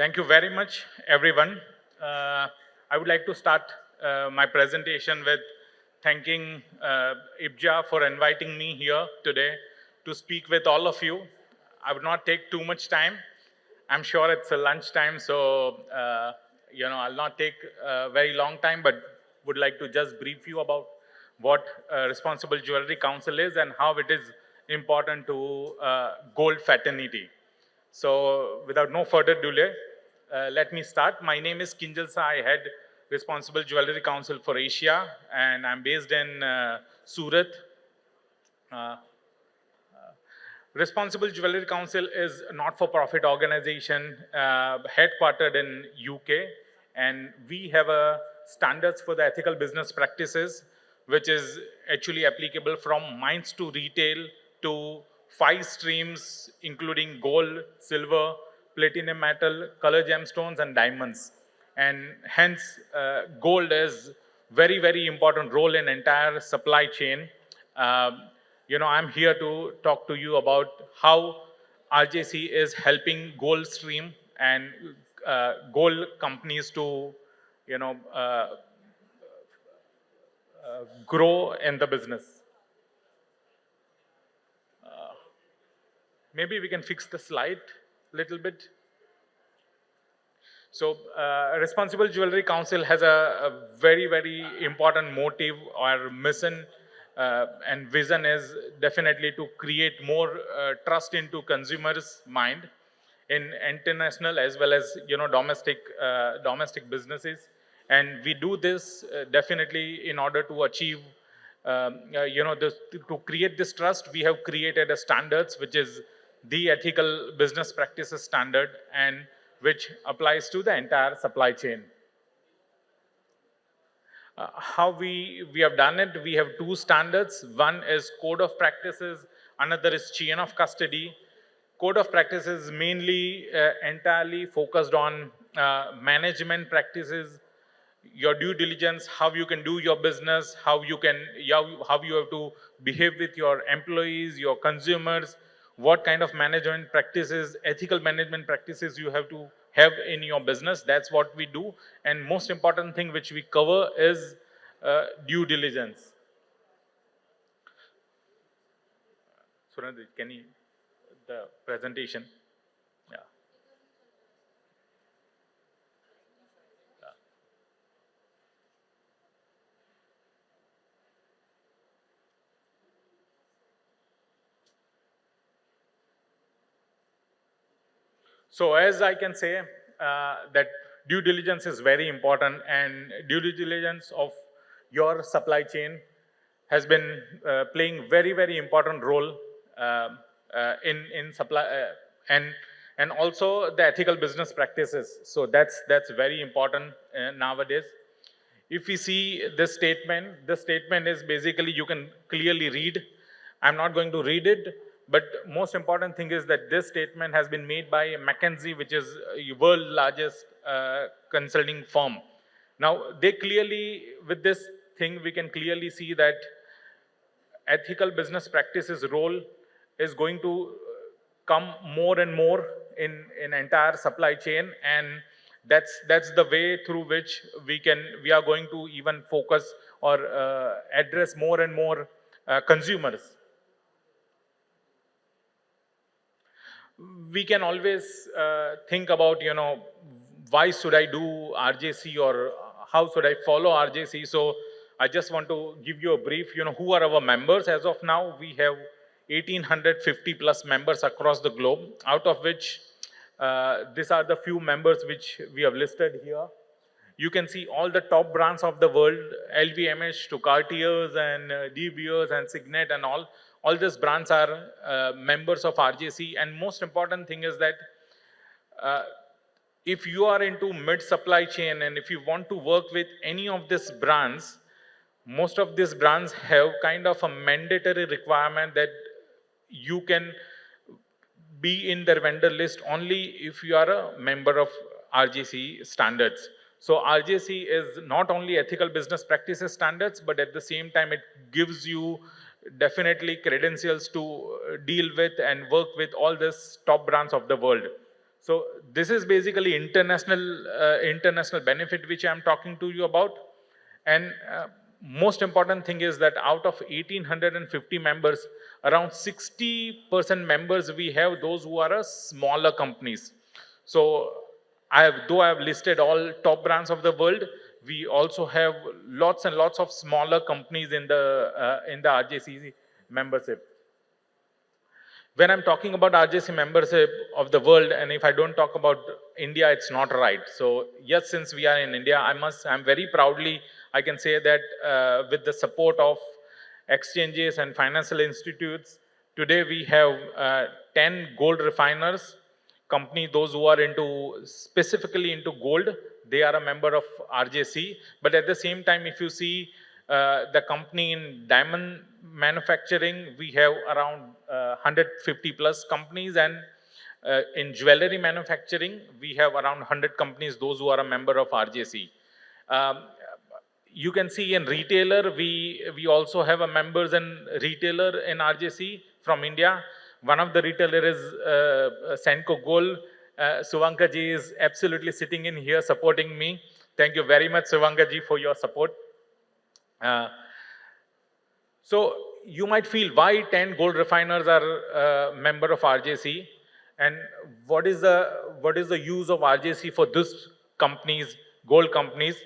Thank you very much, everyone. I would like to start my presentation with thanking IBJA for inviting me here today to speak with all of you. I would not take too much time. I'm sure it's a lunch time, so I'll not take a very long time, but would like to just brief you about what Responsible Jewelry Council is and how it is important to gold fraternity. So without no further delay, let me start. My name is Kinjal Sa. I head Responsible Jewelry Council for Asia, and I'm based in Surat. Uh, Responsible Jewelry Council is a not-for-profit organization headquartered in UK, and we have a standards for the ethical business practices, which is actually applicable from mines to retail to 5 streams, including gold, silver, platinum metal, color gemstones, and diamonds. And hence, gold is very, very important role in entire supply chain. Um, I'm here to talk to you about how RJC is helping gold stream and gold companies to, you know, uh, grow in the business. Maybe we can fix the slide a little bit. So, Responsible Jewelry Council has a very, very important motive or mission and vision is definitely to create more trust into consumers' mind in international as well as domestic businesses. And we do this definitely in order to achieve to create this trust. We have created a standards which is the ethical business practices standard and which applies to the entire supply chain. How we have done it, we have 2 standards. One is code of practices, another is chain of custody. Code of practices mainly entirely focused on management practices, your due diligence, how you can do your business, how you have to behave with your employees, your consumers, what kind of management practices, ethical management practices you have to have in your business. That's what we do. And most important thing which we cover is due diligence. Surendra, can you the presentation? Yeah. So as I can say, that due diligence is very important, and due diligence of your supply chain has been playing very, very important role in supply and also the ethical business practices. So that's very important nowadays. If we see this statement is basically, you can clearly read. I'm not going to read it, but most important thing is that this statement has been made by McKinsey, which is world largest consulting firm. Now, they clearly, with this thing, we can clearly see that ethical business practices role is going to come more and more in entire supply chain, and that's the way through which we are going to even focus or address more and more consumers. We can always think about, why should I do RJC, or how should I follow RJC. So I just want to give you a brief, who are our members. As of now, we have 1850 plus members across the globe, out of which these are the few members which we have listed here. You can see all the top brands of the world, LVMH to Cartiers and De Beers and Signet and all these brands are members of RJC. And most important thing is that uh, if you are into mid supply chain and if you want to work with any of these brands, most of these brands have kind of a mandatory requirement that you can be in their vendor list only if you are a member of RJC standards. So RJC is not only ethical business practices standards, but at the same time, it gives you definitely credentials to deal with and work with all these top brands of the world. So this is basically international benefit which I'm talking to you about. And most important thing is that out of 1,850 members, around 60% members we have those who are smaller companies. So though I have listed all top brands of the world, we also have lots and lots of smaller companies in the RJC membership. When I'm talking about RJC membership of the world, and if I don't talk about India, it's not right. So yes, since we are in India, I'm very proudly, I can say that with the support of exchanges and financial institutes, today we have 10 gold refiners, company, those who are specifically into gold, they are a member of RJC. But at the same time, if you see the company in diamond manufacturing, we have around 150 plus companies, and in jewelry manufacturing, we have around 100 companies, those who are a member of RJC. Um, you can see in retailer, we also have a members in retailer in RJC from India. One of the retailer is Senco Gold. Suvanka ji is absolutely sitting in here supporting me. Thank you very much, Suvanka ji, for your support. Uh, so you might feel why 10 gold refiners are member of RJC, and what is the use of RJC for this companies, gold companies?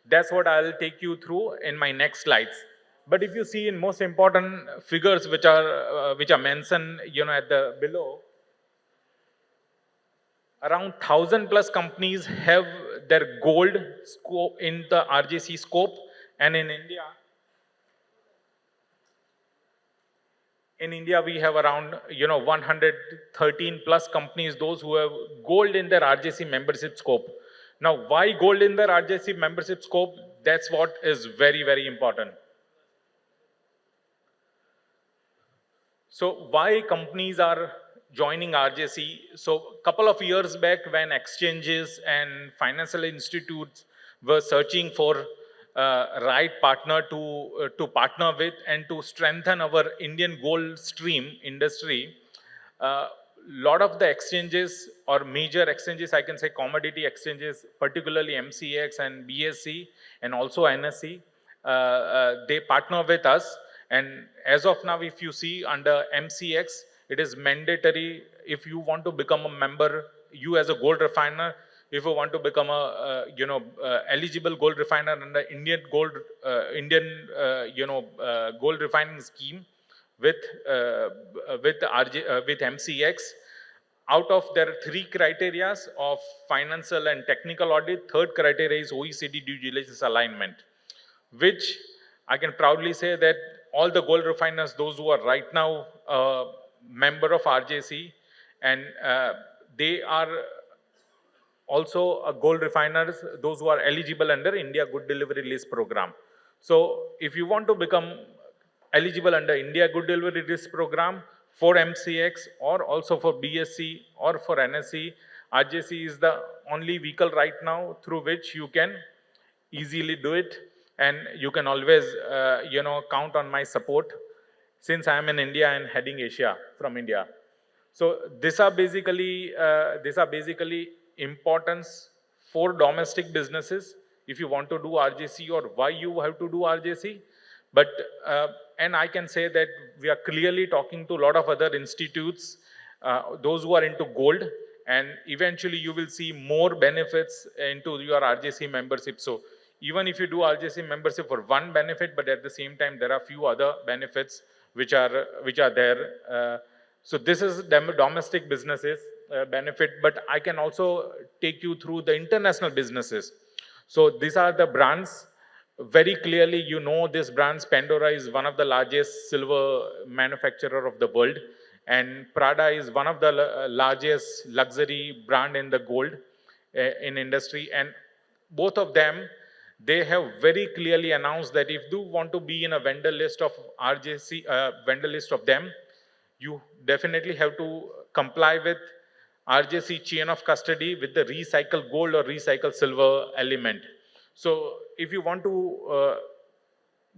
That's what I'll take you through in my next slides. But if you see in most important figures which are mentioned, at the below, around 1,000 plus companies have their gold scope in the RJC scope, and in India, we have around 113 plus companies, those who have gold in their RJC membership scope. Now, why gold in their RJC membership scope? That's what is very, very important. So why companies are joining RJC? So couple of years back, when exchanges and financial institutes were searching for right partner to partner with and to strengthen our Indian gold stream industry, lot of the exchanges or major exchanges, I can say commodity exchanges, particularly MCX and BSE and also NSE, they partner with us. And as of now, if you see under MCX, it is mandatory if you want to become a member, you as a gold refiner, if you want to become a eligible gold refiner under Indian gold refining scheme with MCX. Out of their 3 criteria of financial and technical audit, third criteria is OECD due diligence alignment, which I can proudly say that all the gold refiners, those who are right now member of RJC, and they are also gold refiners, those who are eligible under India Good Delivery List program. So if you want to become eligible under India Good Delivery List program for MCX or also for BSE or for NSE, RJC is the only vehicle right now through which you can easily do it, and you can always count on my support, since I am in India and heading Asia from India. So these are basically importance for domestic businesses if you want to do RJC, or why you have to do RJC. But and I can say that we are clearly talking to a lot of other institutes, those who are into gold, and eventually you will see more benefits into your RJC membership. So even if you do RJC membership for one benefit, but at the same time there are few other benefits which are there. So this is domestic businesses benefit, but I can also take you through the international businesses. So these are the brands. Very clearly, this brands. Pandora is one of the largest silver manufacturer of the world, and Prada is one of the largest luxury brand in the gold in industry. And both of them, they have very clearly announced that if you want to be in a vendor list of RJC, vendor list of them, you definitely have to comply with RJC chain of custody with the recycled gold or recycled silver element. So if you want to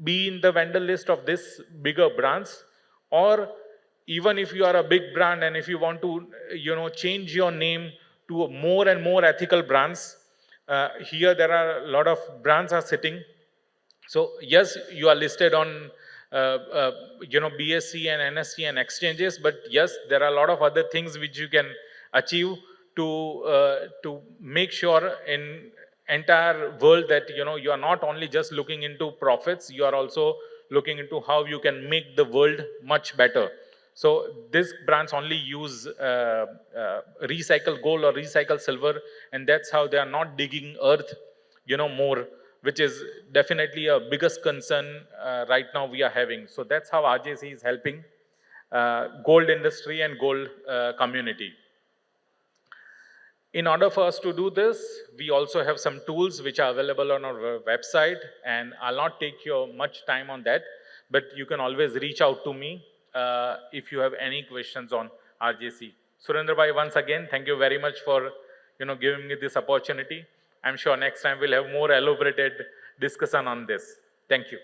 be in the vendor list of this bigger brands, or even if you are a big brand and if you want to change your name to more and more ethical brands. Here there are a lot of brands are sitting. So yes, you are listed on BSE and NSE and exchanges, but yes, there are a lot of other things which you can achieve to make sure in entire world that you are not only just looking into profits, you are also looking into how you can make the world much better. So these brands only use recycle gold or recycle silver, and that's how they are not digging earth more, which is definitely a biggest concern right now we are having. So that's how RJC is helping gold industry and gold community. In order for us to do this, we also have some tools which are available on our website, and I'll not take your much time on that, but you can always reach out to me if you have any questions on RJC. Surendra bhai, once again, thank you very much for giving me this opportunity. I'm sure next time we'll have more elaborated discussion on this. Thank you.